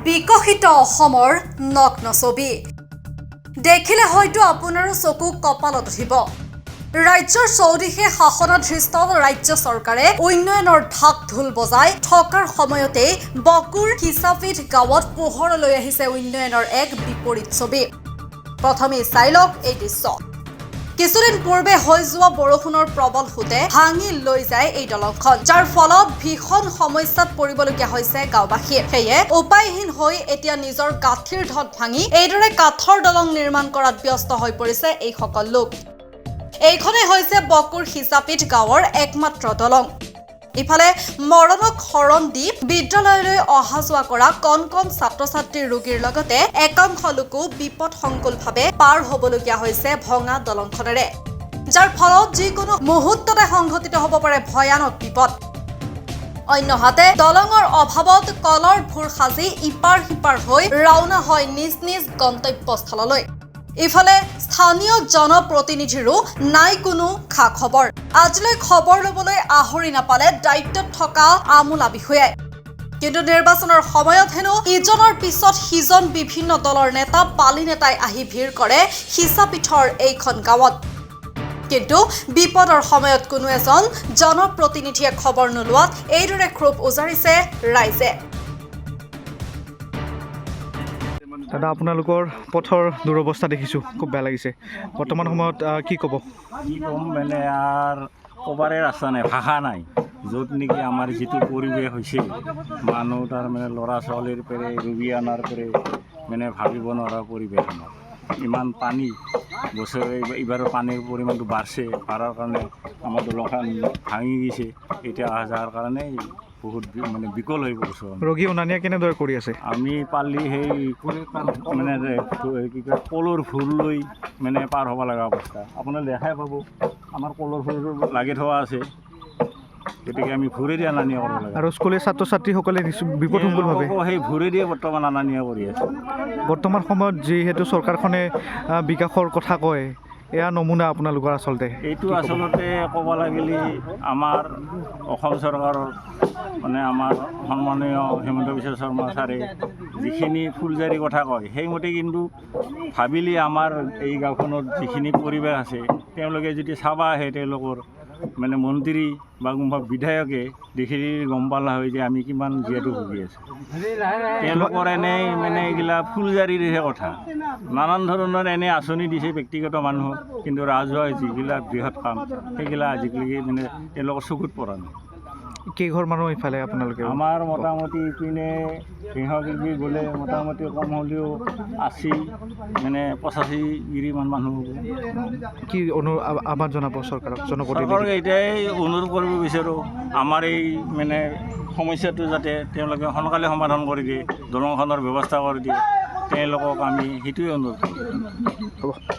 বিকশিত অসমৰ নগ্ন ছবি দেখিলে হয়তো আপোনাৰো চকু কপালত উঠিব। ৰাজ্যৰ চৌদিশে শাসনাধীষ্ঠ ৰাজ্য চৰকাৰে উন্নয়নৰ ঢাক ঢোল বজাই থকাৰ সময়তে বকুৰ খিচাপিঠ গাঁৱত পোহৰলৈ আহিছে উন্নয়নৰ এক বিপৰীত ছবি। প্ৰথমে চাই লওক এই দৃশ্য। কিছুদিন পূৰ্বে হৈ যোৱা বৰষুণৰ প্ৰবল সোঁতে ভাঙি লৈ যায় এই দলংখন, যাৰ ফলত ভীষণ সমস্যাত পৰিবলগীয়া হৈছে গাঁওবাসীয়ে। সেয়ে উপায়হীন হৈ এতিয়া নিজৰ গাঁঠিৰ ঢট ভাঙি এইদৰে কাঠৰ দলং নিৰ্মাণ কৰাত ব্যস্ত হৈ পৰিছে এইসকল লোক। এইখনেই হৈছে বকুৰ খিচাপিঠ গাঁৱৰ একমাত্ৰ দলং। ইফালে মৰণক শৰণ দি বিদ্যালয়লৈ অহা যোৱা কৰা কণ কণ ছাত্ৰ ছাত্ৰীৰ ৰোগীৰ লগতে একাংশ লোকো বিপদসংকুলভাৱে পাৰ হ'বলগীয়া হৈছে ভঙা দলংখনেৰে, যাৰ ফলত যিকোনো মুহূৰ্ততে সংঘটিত হ'ব পাৰে ভয়ানক বিপদ। অন্যহাতে দলঙৰ অভাৱত কলৰ ভোৰ সাজি ইপাৰ সিপাৰ হৈ ৰাওনা হয় নিজ নিজ গন্তব্যস্থললৈ। ইফালে স্থানীয় জনপ্ৰতিনিধিৰো নাই কোনো খা খবৰ। আজিলৈ খবৰ ল'বলৈ আহৰি নাপালে দায়িত্বত থকা আমোলা বিষয়াই। কিন্তু নিৰ্বাচনৰ সময়ত হেনো ইজনৰ পিছত সিজন বিভিন্ন দলৰ নেতা পালি নেতাই আহি ভিৰ কৰে খিচাপিঠৰ এইখন গাঁৱত। কিন্তু বিপদৰ সময়ত কোনো এজন জনপ্ৰতিনিধিয়ে খবৰ নোলোৱাত এইদৰে ক্ষোভ উজাৰিছে ৰাইজে। দাদা, আপোনালোকৰ পথৰ দুৰৱস্থা দেখিছোঁ, খুব বেয়া লাগিছে। বৰ্তমান সময়ত কি ক'ব? কি ক'ম মানে আৰু ক'বাৰে ৰাস্তা নাই, ভাষা নাই। য'ত নেকি আমাৰ যিটো পৰিৱেশ হৈছে, মানুহ তাৰমানে ল'ৰা ছোৱালীৰ পৰা ৰোগী অনাৰ পৰা মানে ভাবিব নোৱাৰা পৰিৱেশ আমাৰ। ইমান পানী, বছৰে এইবাৰৰ পানীৰ পৰিমাণটো বাঢ়ছে, বাঢ়াৰ কাৰণে আমাৰ দলংখন ভাঙি গৈছে। এতিয়া অহা যোৱাৰ কাৰণে বহুত মানে বিকল হৈ পৰিছোঁ। ৰোগী অনা নিয়া কেনেদৰে কৰি আছে? আমি পালি সেই মানে কি কয় কলৰ ফুল লৈ মানে পাৰ হ'ব লগা অৱস্থা। আপোনাৰ দেখাই পাব আমাৰ কলৰ ফুল লাগি থোৱা আছে, গতিকে আমি ভুৰেদি অনা নিয়া কৰিব লাগে। আৰু স্কুলীয়া ছাত্ৰ ছাত্ৰীসকলে বিপদসংকুলভাৱে সেই ভুৰেদিয়ে বৰ্তমান অনা নিয়া কৰি আছে। বৰ্তমান সময়ত যিহেতু চৰকাৰখনে বিকাশৰ কথা কয়, এয়া নমুনা আপোনালোকৰ আচলতে। এইটো আচলতে ক'ব লাগিলে আমাৰ অসম চৰকাৰৰ মানে আমাৰ সন্মানীয় হিমন্ত বিশ্ব শৰ্মা ছাৰে যিখিনি ফুলজাৰিৰ কথা কয়, সেইমতে কিন্তু ভাবিলে আমাৰ এই গাঁওখনত যিখিনি পৰিৱেশ আছে, তেওঁলোকে যদি চাব আহে, তেওঁলোকৰ মানে মন্ত্ৰী বা কোনোবা বিধায়কে দেখি গম পালা হয় যে আমি কিমান যিহেতু ভুগি আছোঁ। তেওঁলোকৰ এনেই মানে এইগিলা ফুলজাৰিৰহে কথা। নানান ধৰণৰ এনে আঁচনি দিছে ব্যক্তিগত মানুহক, কিন্তু ৰাজহুৱা যিগিলা বৃহৎ কাম সেইগিলা আজিকালি মানে তেওঁলোকৰ চকুত পৰা নাই। কেইঘৰ মানুহ ইফালে আপোনালোকে? আমাৰ মোটামুটি ইপিনে সিংহগিৰি গ'লে মোটামুটি কম হ'লেও 80 মানে 85 মানুহ হ'ব। কি আহ্বান জনাব চৰকাৰক? চৰকাৰক এতিয়াই অনুৰোধ কৰিব বিচাৰোঁ, আমাৰ এই মানে সমস্যাটো যাতে তেওঁলোকে সোনকালে সমাধান কৰি দিয়ে, দলংখনৰ ব্যৱস্থা কৰি দিয়ে, তেওঁলোকক আমি সেইটোৱে অনুৰোধ কৰোঁ। হ'ব।